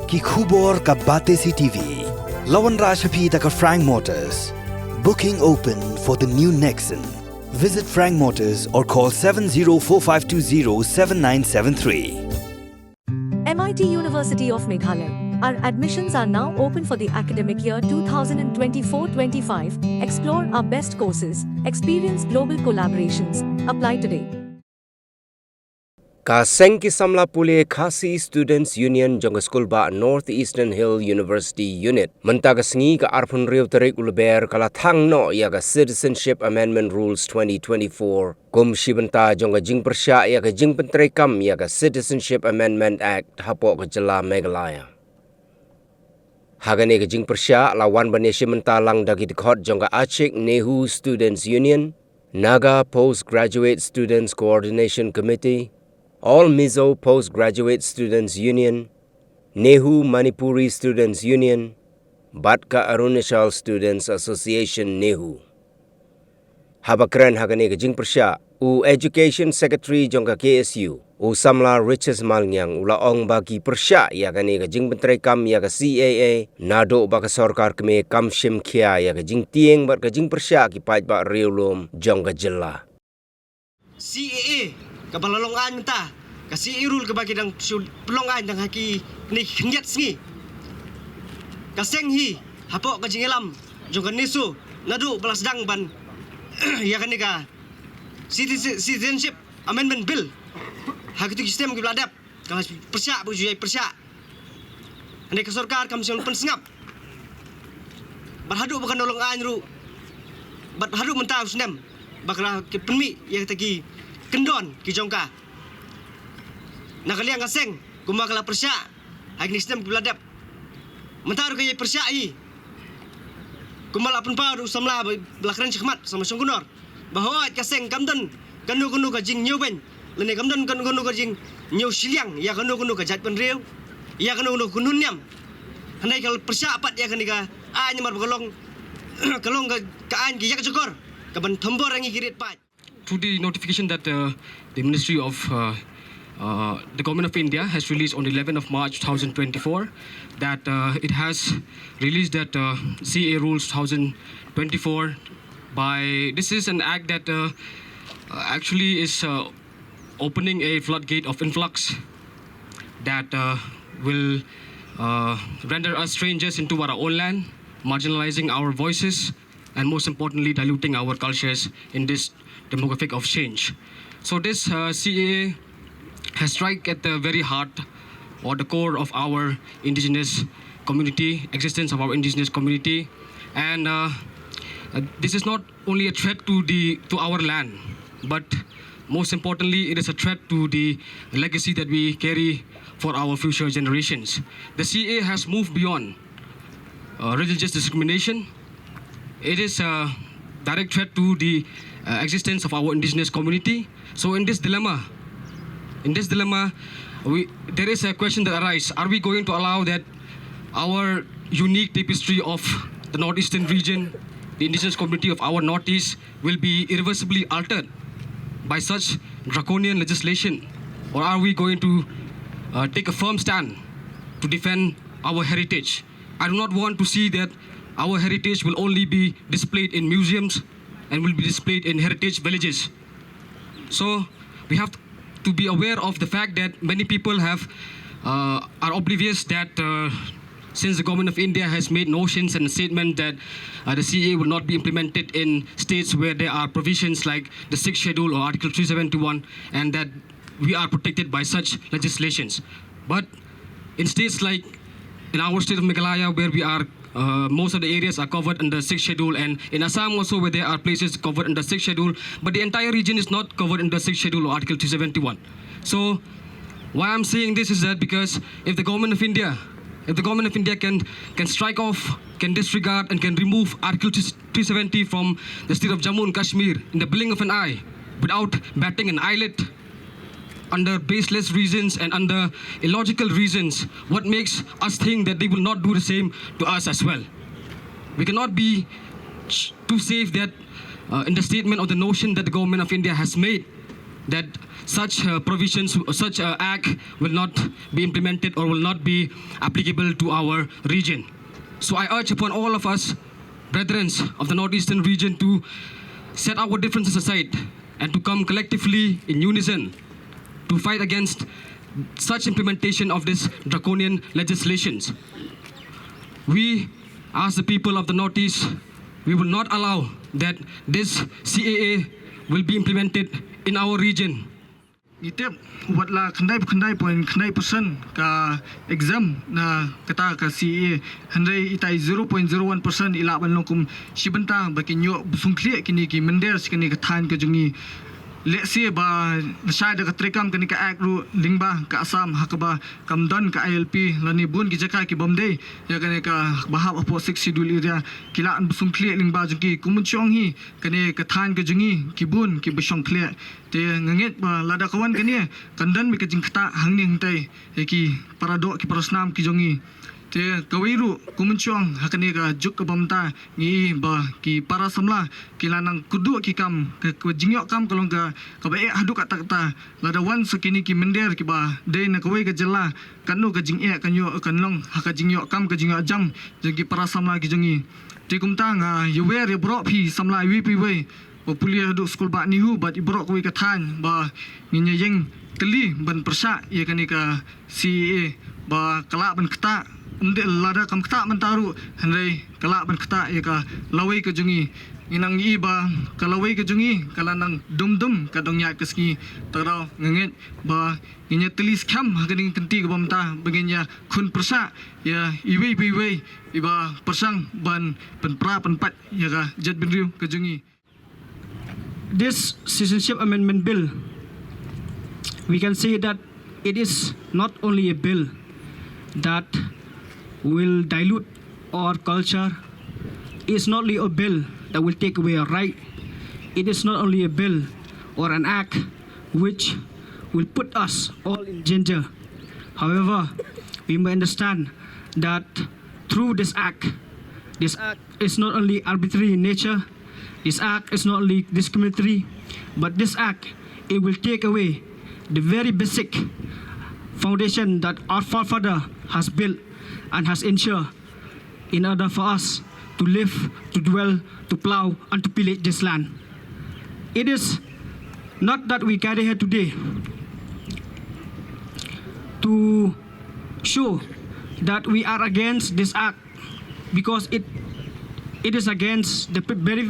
कि Khubor ka Batesi TV. Lawan Rashapi taka Frank Motors. Booking open for the new Nexon. Visit Frank Motors or call 7045207973. MIT University of Meghalaya. Our admissions are now open for the academic year 2024-25. Explore our best courses, experience global collaborations. Apply today. Kaseng ki samla pule Khasi Students Union jong school ba Northeastern Hill University Unit. Mentaga sngi ka arpun riu tarik ulber kala thang no yaga Citizenship Amendment Rules 2024. Kum shibanta jong Pyrshah yaga Pyntrei kam yaga Citizenship Amendment Act hapo ka jala Meghalaya. Hagane ka Pyrshah lawan bane shibanta lang dagi dikhot jong Achik Nehu Students Union, Naga Postgraduate Students Coordination Committee, All Mizo Postgraduate Students Union, Nehu Manipuri Students Union, Batka Arunachal Students Association Nehu. Habakran hagane ka Pyrshah u Education Secretary jongka KSU u samla riches malnyang ulaong bagi Pyrshah yakane ka Pyntrei kam yaga CAA nado baka sarkar keme kam shim khia yaga tieng bat ka Pyrshah ki paj ba riulum jongka jilla. CAA kabalalongan menta kasi irul kabagi dang pelongan dang haki ni khnyat sngi kaseng hi hapo ka jingelam jong nesu nadu balas dang ban ya kan ka Citizenship Amendment Bill hak itu sistem ki bladap kalau Pyrshah bu jui Pyrshah ane ka sarkar kam sion pensngap berhadu bukan nolongan ru berhadu menta usnem bakla ki penmi ya tagi kendon ki jongka nakaliang kaseng kumakala Pyrshah hak ni sistem ki bladap mentar ka Pyrshah i kumal apun pa ru samla belakran chkhmat sama songgunor bahwa kaseng kamdan kanu ka jing nyoben lene kamdan kanu ka jing nyo siliang ya kanu ka jat penreu ya kanu kununnyam handai kal Pyrshah apat ya kanika nyamar bakalong kalong ka an ki yak jokor kaban thombor rangi kirit pat. Through the notification that the Ministry of the Government of India has released on the 11th of March 2024 that it has released that CA Rules 2024 by this is an act that actually is opening a floodgate of influx that will render us strangers into our own land, marginalizing our voices, and most importantly diluting our cultures in this demographic of change. So this CAA has struck at the very heart or the core of our indigenous community, existence of our indigenous community, and this is not only a threat to our land, but most importantly, it is a threat to the legacy that we carry for our future generations. The CAA has moved beyond religious discrimination. It is a direct threat to the existence of our indigenous community. So in this dilemma, there is a question that arises: are we going to allow that our unique tapestry of the northeastern region, the indigenous community of our northeast, will be irreversibly altered by such draconian legislation, or are we going to take a firm stand to defend our heritage? I do not want to see that our heritage will only be displayed in museums and will be displayed in heritage villages. So we have to be aware of the fact that many people are oblivious that since the government of India has made notions and a statement that the CAA will not be implemented in states where there are provisions like the 6th schedule or Article 371, and that we are protected by such legislations. But in states like in our state of Meghalaya, where we are most of the areas are covered under 6th schedule, and in Assam also where there are places covered under 6th schedule, but the entire region is not covered under 6th schedule or Article 371. So why I'm saying this is that because if the government of India can strike off, can disregard and can remove Article 370 from the state of Jammu and Kashmir in the blink of an eye without batting an eyelid, under baseless reasons and under illogical reasons, what makes us think that they will not do the same to us as well? We cannot be too safe that in the statement or the notion that the government of India has made that such provisions, such act will not be implemented or will not be applicable to our region. So I urge upon all of us, brethren of the northeastern region, to set our differences aside and to come collectively in unison to fight against such implementation of this draconian legislations. We, as the people of the Northeast, we will not allow that this CAA will be implemented in our region. Itip buat la kandai point kandai persen ka exam na kata ka CA handai itai 0.01% ila ban lokum sibenta baki nyo busungkli kini ki mender kini ka than ka jungi let's say ba Shai da katrekam kani ka act ru lingba ka asam hakaba kamdan ka ILP lani bun ki jaka ki bomdei ya kani ka bahab apo 6 schedule area kila an busung clear lingba jungi kumunchong hi kani ka than ka jungi ki bun ki busong clear te nganget ba lada kawan kani kandan mi ka jingkta hangning tai ki paradok ki parasnam ki jungi te kawiru kumunchong hakani ka juk ka bomta ngi ba ki para samla kilanang kudu ki kam ka jingyok kam kalong ka ba hadu ka takta lada wan sakini ki mender ki ba de na kawai ka jella kanu ka jingye kanyo kanlong haka jingyok kam ka jingyok jam jagi para samla ki jungi te kumta nga yuwer ye bro phi samla wi pi we ba pulia hadu skul ba ni hu ba ibro kawai ka than ba nginya yeng keli ban Pyrshah ye kani ka CA ba kala ban kata Ndek lada kam kata mentaru handai kala ban kata ya ka lawai ke jungi inang iba ka lawai ke jungi kala nang dum ka dongnya keski tarau ngenget ba inya telis kam haganing kenti ke bamta bagenya kun Pyrshah ya iwe iba persang ban penpra penpat ya ka jat benriu ke jungi. This citizenship amendment bill, we can say that it is not only a bill that will dilute our culture. It's not only a bill that will take away our right. It is not only a bill or an act which will put us all in danger. However, we may understand that through this act is not only arbitrary in nature, this act is not only discriminatory, but this act, it will take away the very basic foundation that our forefather has built and has ensured in order for us to live, to dwell, to plow, and to pillage this land. It is not that we gather here today to show that we are against this act because it is against the very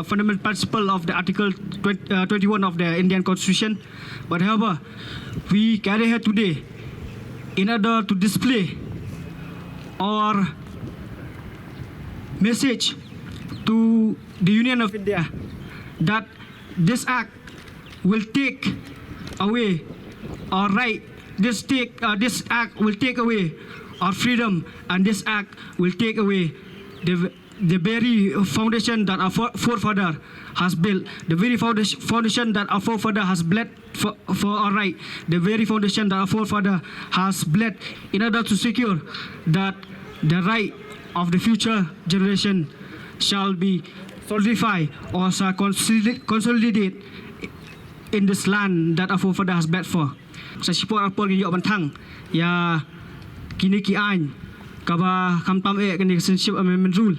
fundamental principle of the Article 21 of the Indian Constitution. But however, we gather here today in order to display our message to the Union of India that this act will take away our right, this act will take away our freedom, and this act will take away the very foundation that our forefather has built, the very foundation that our forefather has bled for our right, the very foundation that our forefather has bled in order to secure that the right of the future generation shall be solidified or shall consolidate in this land that our forefather has bled for. Sa sipor apol gi yok bantang ya kini ki ain kaba kamtam kini citizenship amendment rule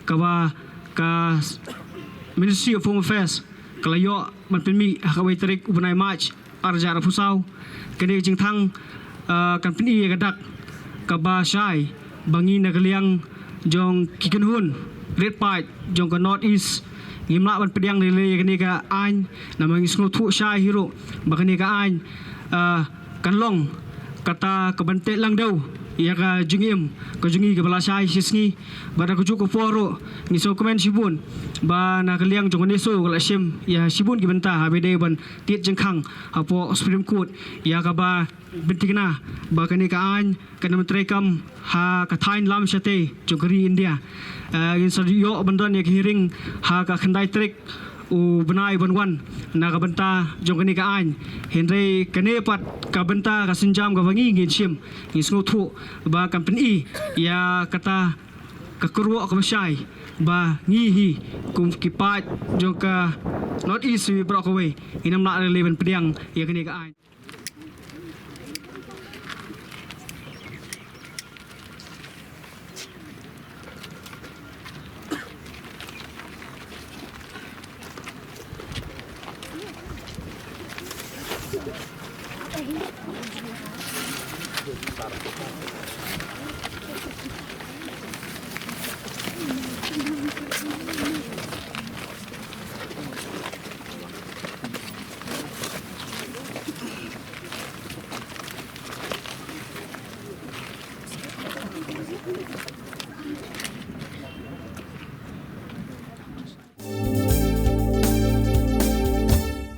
kaba ka Ministry of Home Affairs kalayo man penmi hakawai tarik ubnai march arja rafusau kini Jingthang kan peni gadak kaba Shai bangi nagaliang jong kikenhun red part jong ka northeast ngimla ban pediang nilai kini ka ain namang isno thu Shai hero bakani ka ain kanlong kata kabante lang daw ia ka jungim ka jungi ka bala Shai sisngi bada ko juko foro ni so komen sibun ba na kaliang jong neso kala sim ya sibun ki benta habede ban tit jengkhang apo Supreme Court ia ka ba bentikna ba kani ka an kana Pyntrei kam ha ka thain lam sate jogri India in so yo bandon ya hearing ha ka khandai trek u benai banwan na ka benta jong kani ka an henry kane pat ka benta ka sinjam ka bangi ngin sim ni sno thu ba company ya kata ka keruak ka Shai ba ngihi kum kipat jong ka not east we brought away inam nak leven pediang ya kini ka ai